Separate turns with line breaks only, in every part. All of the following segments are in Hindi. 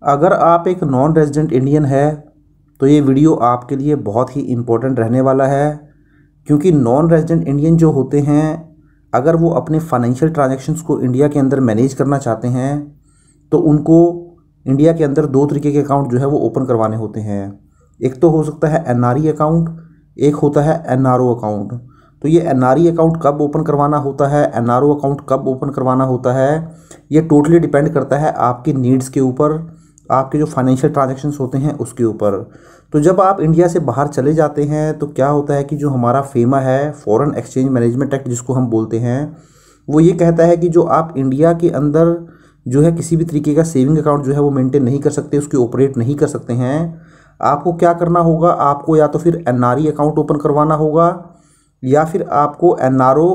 अगर आप एक नॉन रेजिडेंट इंडियन है तो ये वीडियो आपके लिए बहुत ही इम्पोर्टेंट रहने वाला है, क्योंकि नॉन रेजिडेंट इंडियन जो होते हैं अगर वो अपने फाइनेंशियल ट्रांजैक्शंस को इंडिया के अंदर मैनेज करना चाहते हैं तो उनको इंडिया के अंदर दो तरीके के अकाउंट जो है वो ओपन करवाने होते हैं। एक तो हो सकता है एनआरई अकाउंट, एक होता है एनआरओ अकाउंट। तो ये एनआरई अकाउंट कब ओपन करवाना होता है, एनआरओ अकाउंट कब ओपन करवाना होता है, ये टोटली डिपेंड करता है आपकी नीड्स के ऊपर, आपके जो फाइनेंशियल ट्रांजैक्शंस होते हैं उसके ऊपर। तो जब आप इंडिया से बाहर चले जाते हैं तो क्या होता है कि जो हमारा फेमा है फॉरेन एक्सचेंज मैनेजमेंट एक्ट जिसको हम बोलते हैं, वो ये कहता है कि जो आप इंडिया के अंदर जो है किसी भी तरीके का सेविंग अकाउंट जो है वो मेंटेन नहीं कर सकते, उसके ऑपरेट नहीं कर सकते हैं। आपको क्या करना होगा, आपको या तो फिर एनआरई अकाउंट ओपन करवाना होगा या फिर आपको एनआरओ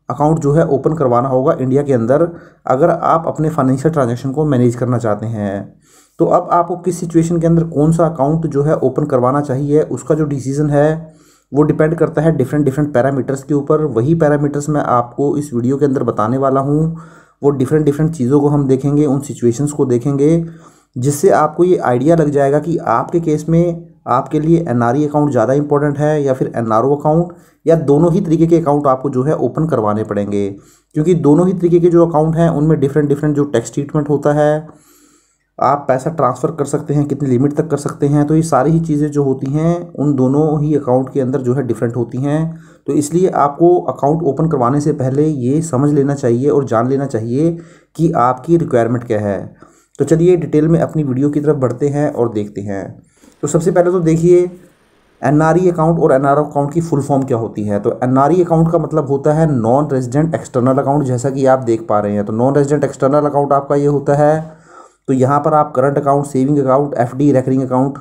अकाउंट जो है ओपन करवाना होगा इंडिया के अंदर, अगर आप अपने फाइनेंशियल ट्रांजैक्शन को मैनेज करना चाहते हैं। तो अब आपको किस सिचुएशन के अंदर कौन सा अकाउंट जो है ओपन करवाना चाहिए, उसका जो डिसीजन है वो डिपेंड करता है डिफरेंट पैरामीटर्स के ऊपर। वही पैरामीटर्स मैं आपको इस वीडियो के अंदर बताने वाला हूँ। वो डिफरेंट चीज़ों को हम देखेंगे, उन सिचुएशंस को देखेंगे, जिससे आपको ये आइडिया लग जाएगा कि आपके केस में आपके लिए एनआरई अकाउंट ज़्यादा इंपॉर्टेंट है या फिर एनआरओ अकाउंट, या दोनों ही तरीके के अकाउंट आपको जो है ओपन करवाने पड़ेंगे। क्योंकि दोनों ही तरीके के जो अकाउंट हैं उनमें डिफरेंट जो टैक्स ट्रीटमेंट होता है, आप पैसा ट्रांसफ़र कर सकते हैं, कितनी लिमिट तक कर सकते हैं, तो ये सारी ही चीज़ें जो होती हैं उन दोनों ही अकाउंट के अंदर जो है डिफरेंट होती हैं। तो इसलिए आपको अकाउंट ओपन करवाने से पहले ये समझ लेना चाहिए और जान लेना चाहिए कि आपकी रिक्वायरमेंट क्या है। तो चलिए डिटेल में अपनी वीडियो की तरफ बढ़ते हैं और देखते हैं। तो सबसे पहले तो देखिए एनआरई अकाउंट और एनआरओ अकाउंट की फुल फॉर्म क्या होती है। तो एनआरई अकाउंट का मतलब होता है नॉन रेजिडेंट एक्सटर्नल अकाउंट, जैसा कि आप देख पा रहे हैं। तो नॉन रेजिडेंट एक्सटर्नल अकाउंट आपका ये होता है, तो यहाँ पर आप current account, saving account, FD, recurring account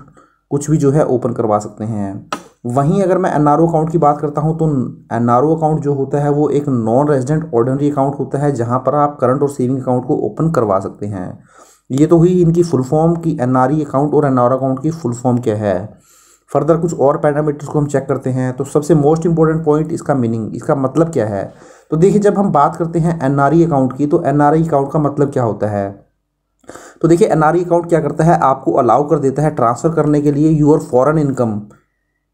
कुछ भी जो है ओपन करवा सकते हैं। वहीं अगर मैं एनआरओ अकाउंट की बात करता हूँ तो एनआरओ अकाउंट जो होता है वो एक नॉन रेजिडेंट ऑर्डिनरी अकाउंट होता है, जहाँ पर आप करंट और सेविंग अकाउंट को ओपन करवा सकते हैं। ये तो हुई इनकी फुल फॉर्म कि एनआरई अकाउंट और एनआरओ अकाउंट की फुल फॉर्म क्या है। फर्दर कुछ और पैरामीटर्स को हम चेक करते हैं। तो सबसे मोस्ट इंपॉर्टेंट पॉइंट इसका मीनिंग, इसका मतलब क्या है। तो देखिए जब हम बात करते हैं एनआरई अकाउंट की, तो एनआरई अकाउंट का मतलब क्या होता है। तो देखिए एनआरई अकाउंट क्या करता है, आपको अलाउ कर देता है ट्रांसफ़र करने के लिए your foreign income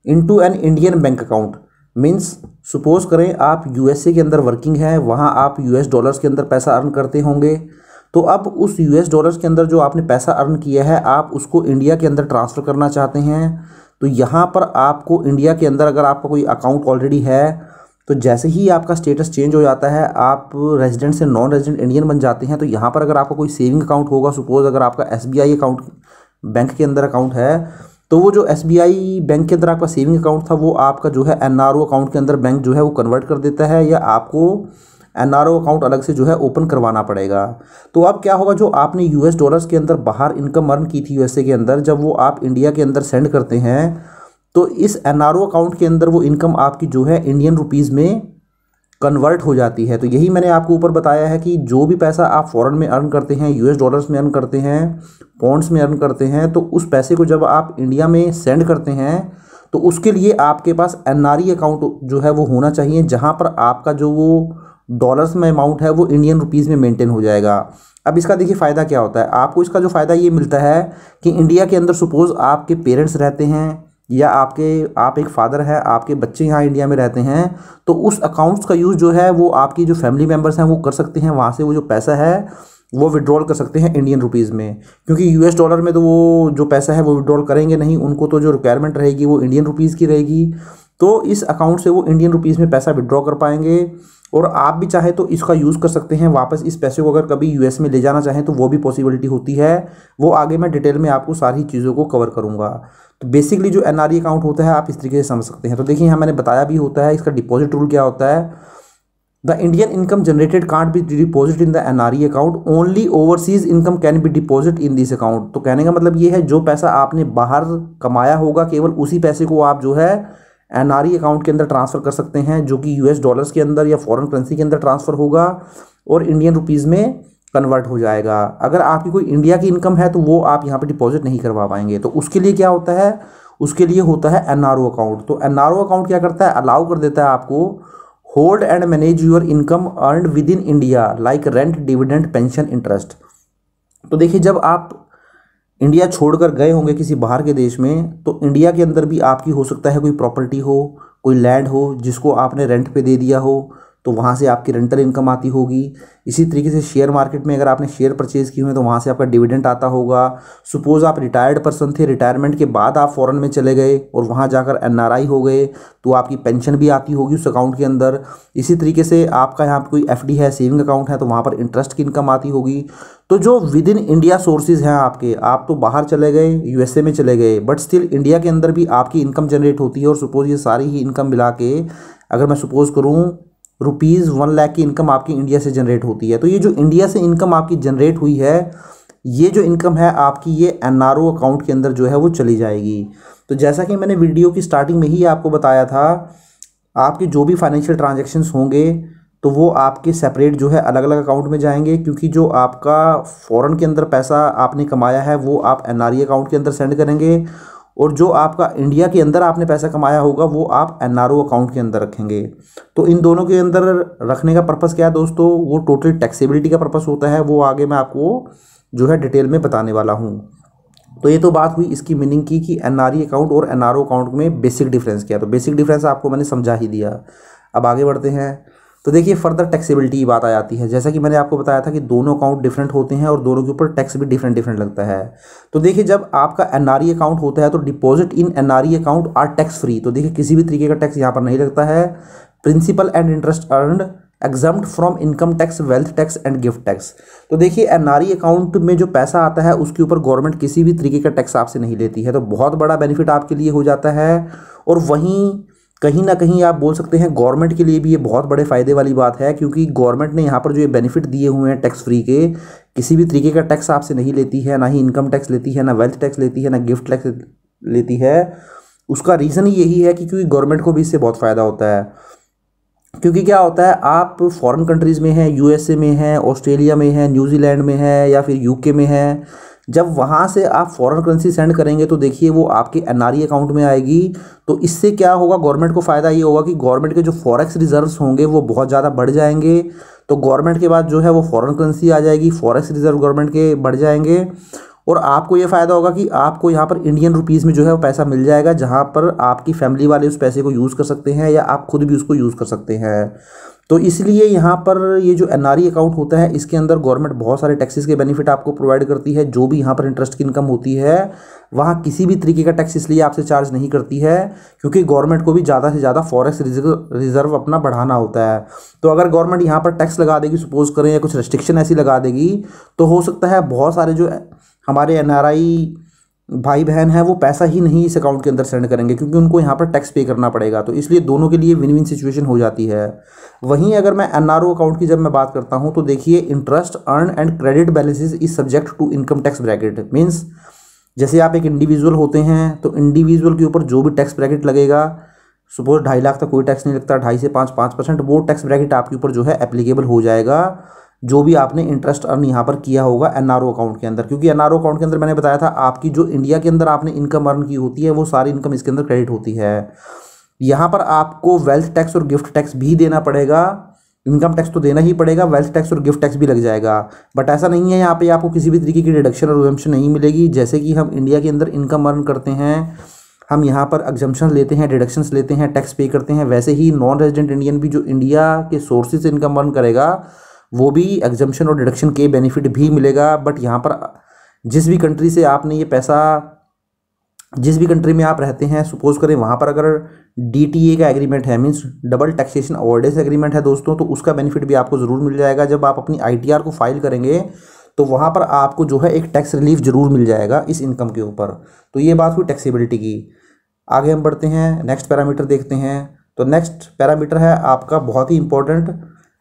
into an Indian bank account. Means suppose करें आप यूएसए के अंदर वर्किंग है, वहाँ आप यूएस डॉलर्स के अंदर पैसा अर्न करते होंगे। तो अब उस यूएस डॉलर्स के अंदर जो आपने पैसा अर्न किया है, आप उसको इंडिया के अंदर ट्रांसफ़र करना चाहते हैं। तो यहाँ पर आपको इंडिया के अंदर अगर आपका कोई अकाउंट ऑलरेडी है, तो जैसे ही आपका स्टेटस चेंज हो जाता है, आप रेजिडेंट से नॉन रेजिडेंट इंडियन बन जाते हैं, तो यहाँ पर अगर आपका कोई सेविंग अकाउंट होगा, सपोज़ अगर आपका एसबीआई अकाउंट बैंक के अंदर अकाउंट है, तो वो जो एसबीआई बैंक के अंदर आपका सेविंग अकाउंट था वो आपका जो है एनआरओ अकाउंट के अंदर बैंक जो है वो कन्वर्ट कर देता है, या आपको एनआरओ अकाउंट अलग से जो है ओपन करवाना पड़ेगा। तो अब क्या होगा, जो आपने यूएस डॉलर्स के अंदर बाहर इनकम अर्न की थी यूएसए के अंदर, जब वो आप इंडिया के अंदर सेंड करते हैं तो इस एनआरओ अकाउंट के अंदर वो इनकम आपकी जो है इंडियन रुपीज़ में कन्वर्ट हो जाती है। तो यही मैंने आपको ऊपर बताया है कि जो भी पैसा आप फॉरेन में अर्न करते हैं, यूएस डॉलर्स में अर्न करते हैं, पॉन्ड्स में अर्न करते हैं, तो उस पैसे को जब आप इंडिया में सेंड करते हैं तो उसके लिए आपके पास एनआरई अकाउंट जो है वो होना चाहिए, जहां पर आपका जो वो डॉलर्स में अमाउंट है वो इंडियन रुपीज़ में मेंटेन हो जाएगा। अब इसका देखिए फ़ायदा क्या होता है आपको। इसका जो फ़ायदा ये मिलता है कि इंडिया के अंदर सपोज़ आपके पेरेंट्स रहते हैं, या आप एक फादर है, आपके बच्चे यहाँ इंडिया में रहते हैं, तो उस अकाउंट्स का यूज़ जो है वो आपकी जो फैमिली मेम्बर्स हैं वो कर सकते हैं। वहाँ से वो जो पैसा है वो विड्रॉल कर सकते हैं इंडियन रुपीज़ में, क्योंकि यूएस डॉलर में तो वो जो पैसा है वो विड्रॉल करेंगे नहीं, उनको तो जो रिक्वायरमेंट रहेगी वो इंडियन रुपीज़ की रहेगी। तो इस अकाउंट से वो इंडियन रुपीज़ में पैसा विड्रॉ कर पाएंगे, और आप भी चाहे तो इसका यूज़ कर सकते हैं वापस इस पैसे को, अगर कभी यूएस में ले जाना चाहें तो वो भी पॉसिबिलिटी होती है। वो आगे मैं डिटेल में आपको सारी चीज़ों को कवर करूँगा। तो बेसिकली जो एनआरई अकाउंट होता है आप इस तरीके से समझ सकते हैं। तो देखिए यहाँ मैंने बताया भी होता है इसका डिपॉजिट रूल क्या होता है। The Indian income generated can't be deposit in the NRE account, only overseas income can be deposit in this account. तो कहने का मतलब ये है जो पैसा आपने बाहर कमाया होगा केवल उसी पैसे को आप जो है एनआरई अकाउंट के अंदर ट्रांसफ़र कर सकते हैं, जो कि यूएस डॉलर्स के अंदर या फॉरेन करेंसी के अंदर ट्रांसफ़र होगा और इंडियन रुपीज़ में कन्वर्ट हो जाएगा। अगर आपकी कोई इंडिया की इनकम है तो वो आप यहाँ पे डिपॉजिट नहीं करवा पाएंगे। तो उसके लिए क्या होता है, उसके लिए होता है एनआरओ अकाउंट। तो एनआरओ अकाउंट क्या करता है, अलाउ कर देता है आपको hold and manage your income earned within India like rent, dividend, pension, interest. तो देखिए जब आप इंडिया छोड़कर गए होंगे किसी बाहर के देश में, तो इंडिया के अंदर भी आपकी हो सकता है कोई प्रॉपर्टी हो, कोई लैंड हो जिसको आपने रेंट पे दे दिया हो, तो वहाँ से आपकी रेंटल इनकम आती होगी। इसी तरीके से शेयर मार्केट में अगर आपने शेयर परचेज़ किए हुए हैं तो वहाँ से आपका डिविडेंड आता होगा। सपोज़ आप रिटायर्ड पर्सन थे, रिटायरमेंट के बाद आप फॉरेन में चले गए और वहाँ जाकर एनआरआई हो गए, तो आपकी पेंशन भी आती होगी उस अकाउंट के अंदर। इसी तरीके से आपका यहाँ पर कोई एफडी है, सेविंग अकाउंट है, तो वहाँ पर इंटरेस्ट की इनकम आती होगी। तो जो विद इन इंडिया सोर्सेज हैं आपके, आप तो बाहर चले गए, यूएसए में चले गए, बट स्टिल इंडिया के अंदर भी आपकी इनकम जनरेट होती है। और सपोज़ ये सारी ही इनकम मिला के अगर मैं सपोज़ करूँ ₹1,00,000 की इनकम आपकी इंडिया से जनरेट होती है, तो ये जो इंडिया से इनकम आपकी जनरेट हुई है, ये जो इनकम है आपकी, ये एनआरओ अकाउंट के अंदर जो है वो चली जाएगी। तो जैसा कि मैंने वीडियो की स्टार्टिंग में ही आपको बताया था, आपके जो भी फाइनेंशियल ट्रांजैक्शंस होंगे तो वो आपके सेपरेट जो है अलग अलग अकाउंट में जाएंगे, क्योंकि जो आपका फ़ॉरेन के अंदर पैसा आपने कमाया है वो आप एनआरई अकाउंट के अंदर सेंड करेंगे, और जो आपका इंडिया के अंदर आपने पैसा कमाया होगा वो आप एनआरओ अकाउंट के अंदर रखेंगे। तो इन दोनों के अंदर रखने का पर्पस क्या है दोस्तों, वो टोटल टैक्सेबिलिटी का पर्पस होता है, वो आगे मैं आपको जो है डिटेल में बताने वाला हूँ। तो ये तो बात हुई इसकी मीनिंग की कि एनआरई अकाउंट और एनआरओ अकाउंट में बेसिक डिफरेंस क्या है। तो बेसिक डिफरेंस आपको मैंने समझा ही दिया। अब आगे बढ़ते हैं। तो देखिए फर्दर टैक्सेबिलिटी की बात आ जाती है। जैसा कि मैंने आपको बताया था कि दोनों अकाउंट डिफरेंट होते हैं और दोनों के ऊपर टैक्स भी डिफरेंट लगता है। तो देखिए जब आपका एनआरई अकाउंट होता है तो deposit in NRE account are tax free. तो देखिए किसी भी तरीके का टैक्स यहाँ पर नहीं लगता है। Principal and interest earned exempt from income tax, wealth tax and gift tax. तो देखिए एनआरई अकाउंट में जो पैसा आता है उसके ऊपर गवर्नमेंट किसी भी तरीके का टैक्स आपसे नहीं लेती है, तो बहुत बड़ा बेनिफिट आपके लिए हो जाता है। और वहीं कहीं ना कहीं आप बोल सकते हैं गवर्नमेंट के लिए भी ये बहुत बड़े फ़ायदे वाली बात है, क्योंकि गवर्नमेंट ने यहाँ पर जो ये बेनिफिट दिए हुए हैं टैक्स फ्री के, किसी भी तरीके का टैक्स आपसे नहीं लेती है, ना ही इनकम टैक्स लेती है, ना वेल्थ टैक्स लेती है, ना गिफ्ट टैक्स लेती है। उसका रीज़न ही यही है कि क्योंकि गवर्नमेंट को भी इससे बहुत फ़ायदा होता है। क्योंकि क्या होता है, आप फॉरेन कंट्रीज़ में हैं, यूएसए में हैं, ऑस्ट्रेलिया में हैं, न्यूजीलैंड में है या फिर यूके में है, जब वहाँ से आप फॉरेन करेंसी सेंड करेंगे तो देखिए वो आपके एनआरई अकाउंट में आएगी। तो इससे क्या होगा, गवर्नमेंट को फ़ायदा ये होगा कि गवर्नमेंट के जो फॉरेक्स रिजर्व्स होंगे वो बहुत ज़्यादा बढ़ जाएंगे। तो गवर्नमेंट के बाद जो है वो फॉरेन करेंसी आ जाएगी, फॉरेक्स रिजर्व गवर्नमेंट के बढ़ जाएंगे। और आपको ये फ़ायदा होगा कि आपको यहाँ पर इंडियन रुपीज़ में जो है वो पैसा मिल जाएगा, जहाँ पर आपकी फैमिली वाले उस पैसे को यूज़ कर सकते हैं या आप खुद भी उसको यूज़ कर सकते हैं। तो इसलिए यहाँ पर ये जो एनआरई अकाउंट होता है इसके अंदर गवर्नमेंट बहुत सारे टैक्सेस के बेनिफिट आपको प्रोवाइड करती है। जो भी यहाँ पर इंटरेस्ट की इनकम होती है वहाँ किसी भी तरीके का टैक्स इसलिए आपसे चार्ज नहीं करती है, क्योंकि गवर्नमेंट को भी ज़्यादा से ज़्यादा फॉरेक्स रिजर्व अपना बढ़ाना होता है। तो अगर गवर्नमेंट यहाँ पर टैक्स लगा देगी, सपोज करें, या कुछ रेस्ट्रिक्शन ऐसी लगा देगी, तो हो सकता है बहुत सारे जो हमारे एनआरआई भाई बहन हैं वो पैसा ही नहीं इस अकाउंट के अंदर सेंड करेंगे, क्योंकि उनको यहाँ पर टैक्स पे करना पड़ेगा। तो इसलिए दोनों के लिए विन विन सिचुएशन हो जाती है। वहीं अगर मैं एनआरओ अकाउंट की जब मैं बात करता हूँ तो देखिए interest earn and credit balances is subject to income tax bracket. Means जैसे आप एक इंडिविजुअल होते हैं तो इंडिविजुअल के ऊपर जो भी टैक्स ब्रैकेट लगेगा, सपोज 2.5 लाख तक कोई टैक्स नहीं लगता, 2.5 से 5%, वो टैक्स ब्रैकेट आपके ऊपर जो है एप्लीकेबल हो जाएगा, जो भी आपने इंटरेस्ट अर्न यहाँ पर किया होगा एनआरओ अकाउंट के अंदर। क्योंकि एनआरओ अकाउंट के अंदर मैंने बताया था आपकी जो इंडिया के अंदर आपने इनकम अर्न की होती है वो सारी इनकम इसके अंदर क्रेडिट होती है। यहाँ पर आपको वेल्थ टैक्स और गिफ्ट टैक्स भी देना पड़ेगा। इनकम टैक्स तो देना ही पड़ेगा, वेल्थ टैक्स और गिफ्ट टैक्स भी लग जाएगा। बट ऐसा नहीं है, यहाँ पे आपको किसी भी तरीके की डिडक्शन और एग्जम्पशन नहीं मिलेगी। जैसे कि हम इंडिया के अंदर इनकम अर्न करते हैं, हम यहाँ पर एग्जम्पशन लेते हैं, डिडक्शंस लेते हैं, टैक्स पे करते हैं, वैसे ही नॉन रेजिडेंट इंडियन भी जो इंडिया के सोर्सेज से इनकम अर्न करेगा वो भी एग्जम्पशन और डिडक्शन के बेनिफिट भी मिलेगा। बट यहाँ पर जिस भी कंट्री से आपने ये पैसा, जिस भी कंट्री में आप रहते हैं, सपोज करें वहाँ पर अगर DTA का एग्रीमेंट है, means double taxation avoidance agreement है दोस्तों, तो उसका बेनिफिट भी आपको ज़रूर मिल जाएगा। जब आप अपनी ITR को फाइल करेंगे तो वहाँ पर आपको जो है एक टैक्स रिलीफ ज़रूर मिल जाएगा इस इनकम के ऊपर। तो ये बात हुई टैक्सेबिलिटी की। आगे हम बढ़ते हैं, नेक्स्ट पैरामीटर देखते हैं। तो नेक्स्ट पैरामीटर है आपका बहुत ही इंपॉर्टेंट,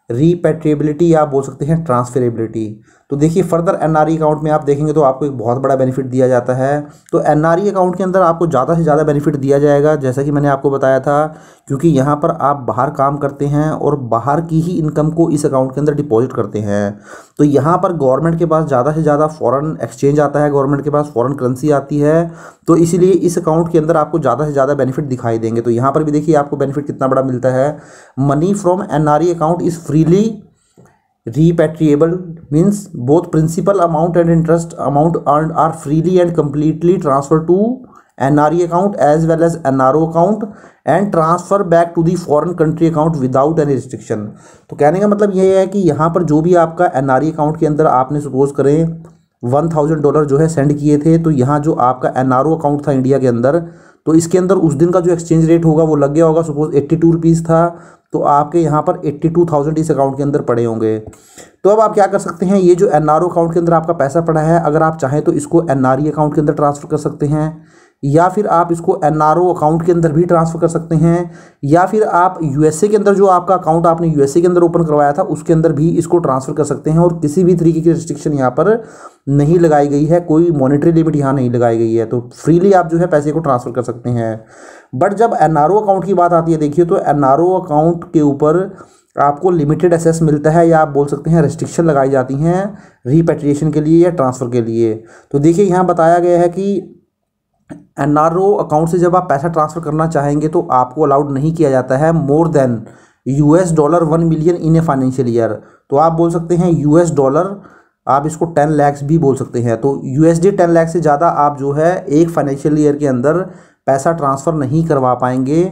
रीपैट्रिएबिलिटी या आप बोल सकते हैं ट्रांसफरेबिलिटी। तो देखिए फर्दर एनआरई अकाउंट में आप देखेंगे तो आपको एक बहुत बड़ा बेनिफिट दिया जाता है। तो एनआरई अकाउंट के अंदर आपको ज़्यादा से ज़्यादा बेनिफिट दिया जाएगा, जैसा कि मैंने आपको बताया था, क्योंकि यहाँ पर आप बाहर काम करते हैं और बाहर की ही इनकम को इस अकाउंट के अंदर डिपॉजिट करते हैं। तो यहाँ पर गवर्नमेंट के पास ज़्यादा से ज़्यादा फॉरेन एक्सचेंज आता है, गवर्नमेंट के पास फॉरेन करेंसी आती है, तो इसीलिए इस अकाउंट के अंदर आपको ज़्यादा से ज़्यादा बेनिफिट दिखाई देंगे। तो यहाँ पर भी देखिए आपको बेनिफिट कितना बड़ा मिलता है। Money from NRE account is freely repatriable means both principal amount and interest amount earned are freely and completely transferred to NRE account as well as NRO account and transfer back to the foreign country account without any restriction। तो कहने का मतलब ये है कि यहाँ पर जो भी आपका NRE अकाउंट के अंदर आपने सपोज करें $1000 जो है सेंड किए थे, तो यहाँ जो आपका NRO अकाउंट था इंडिया के अंदर, तो इसके अंदर उस दिन का जो एक्सचेंज रेट होगा वो लग गया होगा, सपोज 82 रुपीज़ था, तो आपके यहाँ पर 82,000 इस अकाउंट के अंदर पड़े होंगे। तो अब आप क्या कर सकते हैं, ये जो NRO अकाउंट के अंदर आपका पैसा पड़ा है, अगर आप चाहें तो इसको NRE अकाउंट के अंदर ट्रांसफ़र कर सकते हैं, या फिर आप इसको NRO अकाउंट के अंदर भी ट्रांसफ़र कर सकते हैं, या फिर आप USA के अंदर जो आपका अकाउंट आपने USA के अंदर ओपन करवाया था उसके अंदर भी इसको ट्रांसफ़र कर सकते हैं। और किसी भी तरीके की रिस्ट्रिक्शन यहाँ पर नहीं लगाई गई है, कोई मॉनेटरी लिमिट यहाँ नहीं लगाई गई है, तो फ्रीली आप जो है पैसे को ट्रांसफ़र कर सकते हैं। बट जब NRO अकाउंट की बात आती है, देखिए तो NRO अकाउंट के ऊपर आपको लिमिटेड एक्सेस मिलता है, या आप बोल सकते हैं रेस्ट्रिक्शन लगाई जाती हैं रिपेट्रिएशन के लिए या ट्रांसफ़र के लिए। तो देखिए यहाँ बताया गया है कि NRO अकाउंट से जब आप पैसा ट्रांसफ़र करना चाहेंगे तो आपको अलाउड नहीं किया जाता है more than $1 million in a financial year. तो आप बोल सकते हैं $, आप इसको 10 लाख भी बोल सकते हैं। तो USD 10 लाख से ज़्यादा आप जो है एक फाइनेंशियल ईयर के अंदर पैसा ट्रांसफ़र नहीं करवा पाएंगे।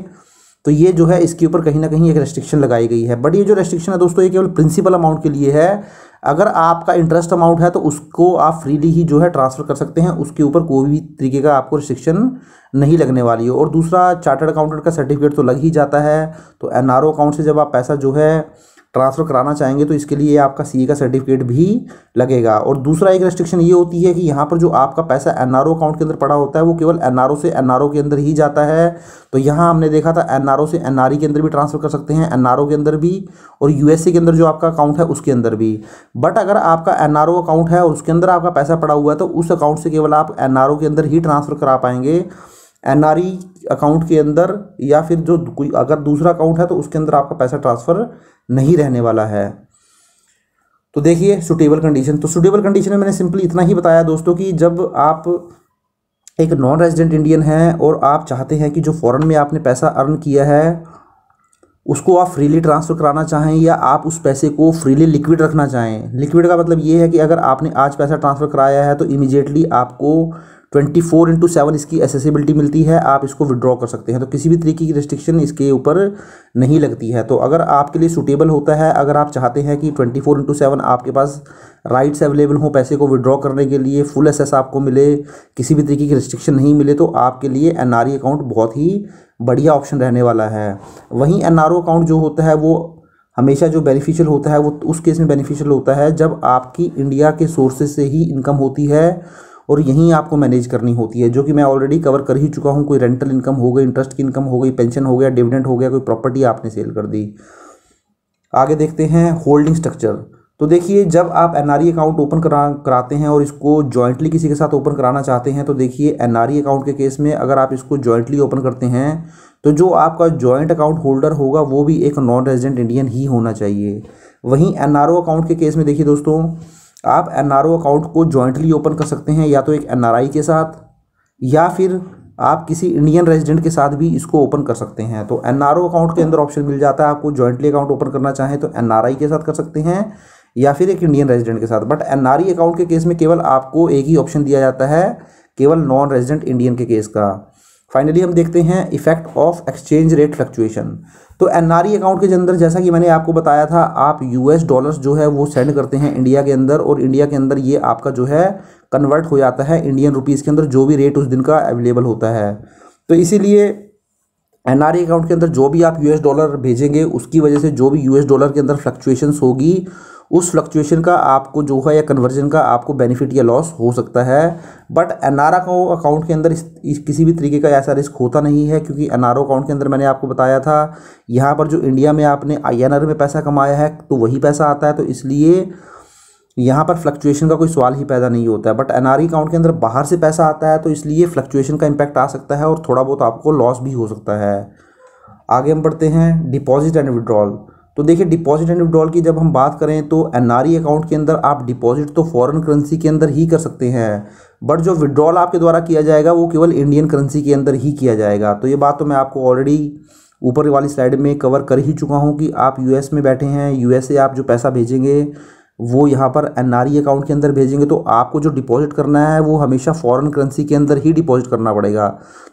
तो ये जो है इसके ऊपर कहीं ना कहीं एक रेस्ट्रिक्शन लगाई गई है। बट ये जो रेस्ट्रिक्शन है दोस्तों, ये केवल प्रिंसिपल अमाउंट के लिए है। अगर आपका इंटरेस्ट अमाउंट है तो उसको आप फ्रीली ही जो है ट्रांसफ़र कर सकते हैं, उसके ऊपर कोई भी तरीके का आपको रिस्ट्रिक्शन नहीं लगने वाली है। और दूसरा, चार्टर्ड अकाउंटेंट का सर्टिफिकेट तो लग ही जाता है। तो NRO अकाउंट से जब आप पैसा जो है ट्रांसफ़र कराना चाहेंगे तो इसके लिए आपका CA का सर्टिफिकेट भी लगेगा। और दूसरा एक रेस्ट्रिक्शन ये होती है कि यहाँ पर जो आपका पैसा NRO अकाउंट के अंदर पड़ा होता है वो केवल NRO से NRO के अंदर ही जाता है। तो यहाँ हमने देखा था NRO से NRE के अंदर भी ट्रांसफ़र कर सकते हैं, NRO के अंदर भी, और USA के अंदर जो आपका अकाउंट है उसके अंदर भी। बट अगर आपका NRO अकाउंट है और उसके अंदर आपका पैसा पड़ा हुआ है तो उस अकाउंट से केवल आप NRO के अंदर ही ट्रांसफ़र करा पाएंगे, NRE अकाउंट के अंदर, या फिर जो कोई अगर दूसरा अकाउंट है तो उसके अंदर आपका पैसा ट्रांसफ़र नहीं रहने वाला है। तो देखिए सुटेबल कंडीशन, तो सुटेबल कंडीशन में मैंने सिंपली इतना ही बताया दोस्तों कि जब आप एक नॉन रेजिडेंट इंडियन हैं और आप चाहते हैं कि जो फॉरेन में आपने पैसा अर्न किया है उसको आप फ्रीली ट्रांसफ़र कराना चाहें, या आप उस पैसे को फ्रीली लिक्विड रखना चाहें। लिक्विड का मतलब ये है कि अगर आपने आज पैसा ट्रांसफ़र कराया है तो इमीडिएटली आपको 24/7 इसकी एसेसिबिलिटी मिलती है, आप इसको विड्रॉ कर सकते हैं। तो किसी भी तरीके की रिस्ट्रिक्शन इसके ऊपर नहीं लगती है। तो अगर आपके लिए सूटेबल होता है, अगर आप चाहते हैं कि 24/7 आपके पास राइट्स अवेलेबल हो पैसे को विड्रॉ करने के लिए, फुल एसेस आपको मिले, किसी भी तरीके की रिस्ट्रिक्शन नहीं मिले, तो आपके लिए NRE अकाउंट बहुत ही बढ़िया ऑप्शन रहने वाला है। वहीं NRO अकाउंट जो होता है वो हमेशा जो बेनिफिशियल होता है वो उस केस में बेनिफिशियल होता है जब आपकी इंडिया के सोर्सेज से ही इनकम होती है और यहीं आपको मैनेज करनी होती है, जो कि मैं ऑलरेडी कवर कर ही चुका हूँ। कोई रेंटल इनकम हो गई, इंटरेस्ट की इनकम हो गई, पेंशन हो गया, डिविडेंड हो गया, कोई प्रॉपर्टी आपने सेल कर दी। आगे देखते हैं होल्डिंग स्ट्रक्चर। तो देखिए जब आप NRE अकाउंट ओपन कराते हैं और इसको जॉइंटली किसी के साथ ओपन कराना चाहते हैं, तो देखिए NRE अकाउंट के केस में अगर आप इसको जॉइंटली ओपन करते हैं तो जो आपका जॉइंट अकाउंट होल्डर होगा वो भी एक नॉन रेजिडेंट इंडियन ही होना चाहिए। वहीं NRO अकाउंट के केस में देखिए दोस्तों, आप NRO अकाउंट को जॉइंटली ओपन कर सकते हैं, या तो एक NRI के साथ, या फिर आप किसी इंडियन रेजिडेंट के साथ भी इसको ओपन कर सकते हैं। तो NRO अकाउंट के अंदर ऑप्शन मिल जाता है, आपको जॉइंटली अकाउंट ओपन करना चाहें तो NRI के साथ कर सकते हैं या फिर एक इंडियन रेजिडेंट के साथ। बट NRE अकाउंट के केस में केवल आपको एक ही ऑप्शन दिया जाता है, केवल नॉन रेजिडेंट इंडियन के केस का। फाइनली हम देखते हैं effect of exchange rate fluctuation. तो NRE अकाउंट के अंदर जैसा कि मैंने आपको बताया था, आप $, जो है वो सेंड करते हैं इंडिया के अंदर, और इंडिया के अंदर ये आपका जो है कन्वर्ट हो जाता है इंडियन रुपीज़ के अंदर, जो भी रेट उस दिन का अवेलेबल होता है। तो इसीलिए NRE अकाउंट के अंदर जो भी आप $, भेजेंगे उसकी वजह से जो भी $, के अंदर फ्लक्चुएशंस होगी, उस फ्लक्चुएशन का आपको जो है या कन्वर्जन का आपको बेनिफिट या लॉस हो सकता है। बट NRO अकाउंट के अंदर किसी भी तरीके का ऐसा रिस्क होता नहीं है, क्योंकि NRO अकाउंट के अंदर मैंने आपको बताया था यहाँ पर जो इंडिया में आपने INR में पैसा कमाया है तो वही पैसा आता है, तो इसलिए यहाँ पर फ्लक्चुएशन का कोई सवाल ही पैदा नहीं होता है। बट NRE अकाउंट के अंदर बाहर से पैसा आता है तो इसलिए फ्लक्चुएशन का इम्पैक्ट आ सकता है और थोड़ा बहुत आपको लॉस भी हो सकता है। आगे हम बढ़ते हैं डिपॉजिट एंड विड्रॉल। तो देखिए डिपॉजिट एंड विड्रॉल की जब हम बात करें तो NRE अकाउंट के अंदर आप डिपॉजिट तो फॉरेन करेंसी के अंदर ही कर सकते हैं, बट जो विड्रॉल आपके द्वारा किया जाएगा वो केवल इंडियन करेंसी के अंदर ही किया जाएगा। तो ये बात तो मैं आपको ऑलरेडी ऊपर वाली स्लाइड में कवर कर ही चुका हूँ कि आप यूएस में बैठे हैं, यूएस से आप जो पैसा भेजेंगे वो यहाँ पर एनआरई अकाउंट के अंदर भेजेंगे, तो आपको जो डिपॉजिट करना है वो हमेशा फॉरेन करेंसी के अंदर ही डिपॉजिट करना पड़ेगा।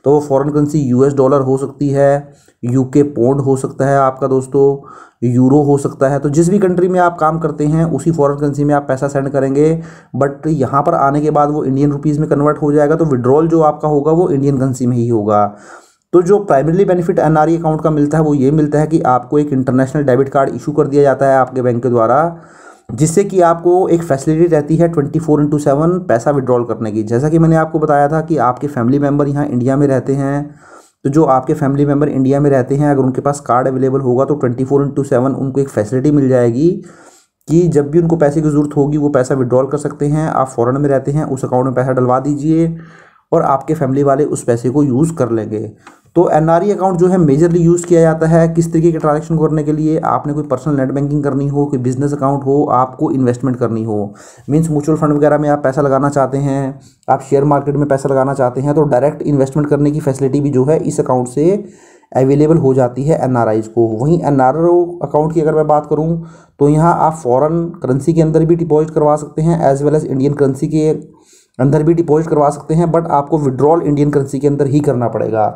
तो वो फॉरेन करेंसी यूएस डॉलर हो सकती है, यूके पौंड हो सकता है आपका दोस्तों, यूरो हो सकता है। तो जिस भी कंट्री में आप काम करते हैं उसी फॉरेन करेंसी में आप पैसा सेंड करेंगे, बट यहाँ पर आने के बाद वो इंडियन रुपीज़ में कन्वर्ट हो जाएगा। तो विड्रॉल जो आपका होगा वो इंडियन करेंसी में ही होगा। तो जो प्राइमरीली बेनिफिट एनआरई अकाउंट का मिलता है वो ये मिलता है कि आपको एक इंटरनेशनल डेबिट कार्ड इशू कर दिया जाता है आपके बैंक के द्वारा, जिससे कि आपको एक फैसिलिटी रहती है 24/7 पैसा विड्रॉल करने की। जैसा कि मैंने आपको बताया था कि आपके फैमिली मेम्बर यहाँ इंडिया में रहते हैं, तो जो आपके फैमिली मेम्बर इंडिया में रहते हैं अगर उनके पास कार्ड अवेलेबल होगा तो 24/7 उनको एक फैसिलिटी मिल जाएगी कि जब भी उनको पैसे की ज़रूरत होगी वो पैसा विड्रॉल कर सकते हैं। आप फ़ॉरेन में रहते हैं, उस अकाउंट में पैसा डलवा दीजिए और आपके फैमिली वाले उस पैसे को यूज़ कर लेंगे। तो एनआरई अकाउंट जो है मेजरली यूज़ किया जाता है किस तरीके के ट्रांजैक्शन करने के लिए। आपने कोई पर्सनल नेट बैंकिंग करनी हो, कोई बिजनेस अकाउंट हो, आपको इन्वेस्टमेंट करनी हो, मींस म्यूचुअल फंड वगैरह में आप पैसा लगाना चाहते हैं, आप शेयर मार्केट में पैसा लगाना चाहते हैं, तो डायरेक्ट इन्वेस्टमेंट करने की फैसिलिटी भी जो है इस अकाउंट से अवेलेबल हो जाती है एनआरआईज़ को। वहीं एनआरओ अकाउंट की अगर मैं बात करूं तो यहाँ आप फॉरेन करेंसी के अंदर भी डिपॉजिट करवा सकते हैं as well as Indian currency के अंदर भी डिपॉजिट करवा सकते हैं, बट आपको विड्रॉल इंडियन करेंसी के अंदर ही करना पड़ेगा।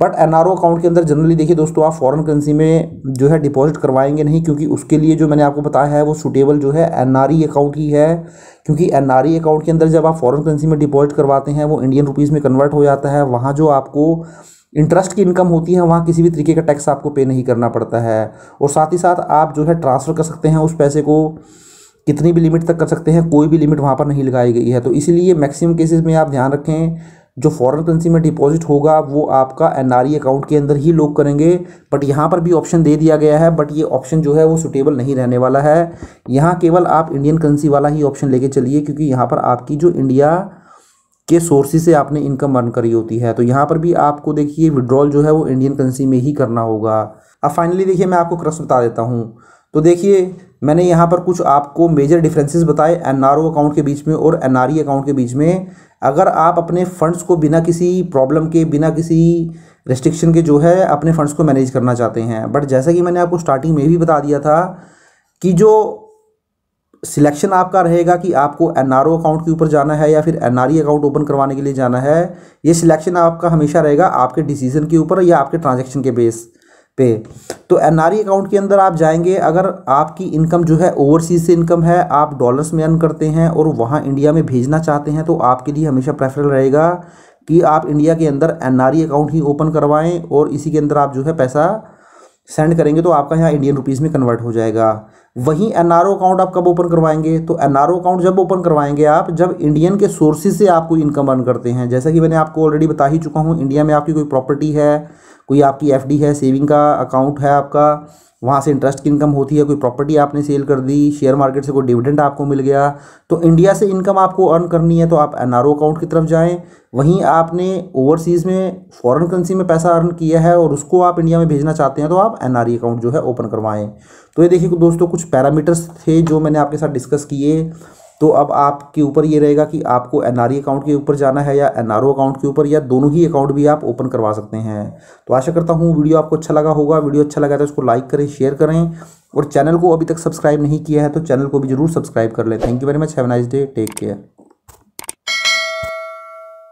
बट एनआरओ अकाउंट के अंदर जनरली देखिए दोस्तों आप फॉरेन करेंसी में जो है डिपॉजिट करवाएंगे नहीं, क्योंकि उसके लिए जो मैंने आपको बताया है वो सूटेबल जो है एनआरई अकाउंट ही है। क्योंकि एनआरई अकाउंट के अंदर जब आप फॉरेन करेंसी में डिपॉजिट करवाते हैं वो इंडियन रुपीज़ में कन्वर्ट हो जाता है, वहाँ जो आपको इंटरेस्ट की इनकम होती है वहाँ किसी भी तरीके का टैक्स आपको पे नहीं करना पड़ता है। और साथ ही साथ आप जो है ट्रांसफ़र कर सकते हैं उस पैसे को, कितनी भी लिमिट तक कर सकते हैं, कोई भी लिमिट वहाँ पर नहीं लगाई गई है। तो इसीलिए मैक्सिमम केसेस में आप ध्यान रखें जो फॉरेन करेंसी में डिपॉजिट होगा वो आपका एनआरई अकाउंट के अंदर ही लोग करेंगे। बट यहाँ पर भी ऑप्शन दे दिया गया है, बट ये ऑप्शन जो है वो सुटेबल नहीं रहने वाला है। यहाँ केवल आप इंडियन करेंसी वाला ही ऑप्शन लेके चलिए, क्योंकि यहाँ पर आपकी जो इंडिया के सोर्सेज से आपने इनकम अर्न करी होती है। तो यहाँ पर भी आपको देखिए विड्रॉल जो है वो इंडियन करेंसी में ही करना होगा। अब फाइनली देखिए मैं आपको क्रक्स बता देता हूँ। तो देखिए मैंने यहाँ पर कुछ आपको मेजर डिफरेंसेस बताए एनआरओ अकाउंट के बीच में और एनआरई अकाउंट के बीच में। अगर आप अपने फंड्स को बिना किसी प्रॉब्लम के, बिना किसी रेस्ट्रिक्शन के जो है अपने फंड्स को मैनेज करना चाहते हैं, बट जैसा कि मैंने आपको स्टार्टिंग में भी बता दिया था कि जो सिलेक्शन आपका रहेगा कि आपको एनआरओ अकाउंट के ऊपर जाना है या फिर एनआरई अकाउंट ओपन करवाने के लिए जाना है, ये सिलेक्शन आपका हमेशा रहेगा आपके डिसीजन के ऊपर या आपके ट्रांजैक्शन के बेस पे। तो एनआरई अकाउंट के अंदर आप जाएंगे अगर आपकी इनकम जो है ओवरसीज से इनकम है, आप डॉलर्स में अर्न करते हैं और वहाँ इंडिया में भेजना चाहते हैं, तो आपके लिए हमेशा प्रेफरेबल रहेगा कि आप इंडिया के अंदर एनआरई अकाउंट ही ओपन करवाएं और इसी के अंदर आप जो है पैसा सेंड करेंगे तो आपका यहाँ इंडियन रुपीज़ में कन्वर्ट हो जाएगा। वहीं एनआरओ अकाउंट आप कब ओपन करवाएंगे, तो एनआरओ अकाउंट जब ओपन करवाएंगे आप जब इंडियन के सोर्सेज से आपको इनकम अर्न करते हैं। जैसा कि मैंने आपको ऑलरेडी बता ही चुका हूँ, इंडिया में आपकी कोई प्रॉपर्टी है, कोई आपकी एफडी है, सेविंग का अकाउंट है आपका, वहाँ से इंटरेस्ट की इनकम होती है, कोई प्रॉपर्टी आपने सेल कर दी, शेयर मार्केट से कोई डिविडेंड आपको मिल गया, तो इंडिया से इनकम आपको अर्न करनी है तो आप एनआरओ अकाउंट की तरफ जाएं। वहीं आपने ओवरसीज़ में फॉरेन करेंसी में पैसा अर्न किया है और उसको आप इंडिया में भेजना चाहते हैं तो आप एनआरई अकाउंट जो है ओपन करवाएं। तो ये देखिए दोस्तों कुछ पैरामीटर्स थे जो मैंने आपके साथ डिस्कस किए। तो अब आपके ऊपर ये रहेगा कि आपको एनआरई अकाउंट के ऊपर जाना है या एनआरओ अकाउंट के ऊपर, या दोनों ही अकाउंट भी आप ओपन करवा सकते हैं। तो आशा करता हूँ वीडियो आपको अच्छा लगा होगा। वीडियो अच्छा लगा तो उसको लाइक करें, शेयर करें और चैनल को अभी तक सब्सक्राइब नहीं किया है तो चैनल को भी जरूर सब्सक्राइब कर लें। Thank you very much, have a nice day, take care.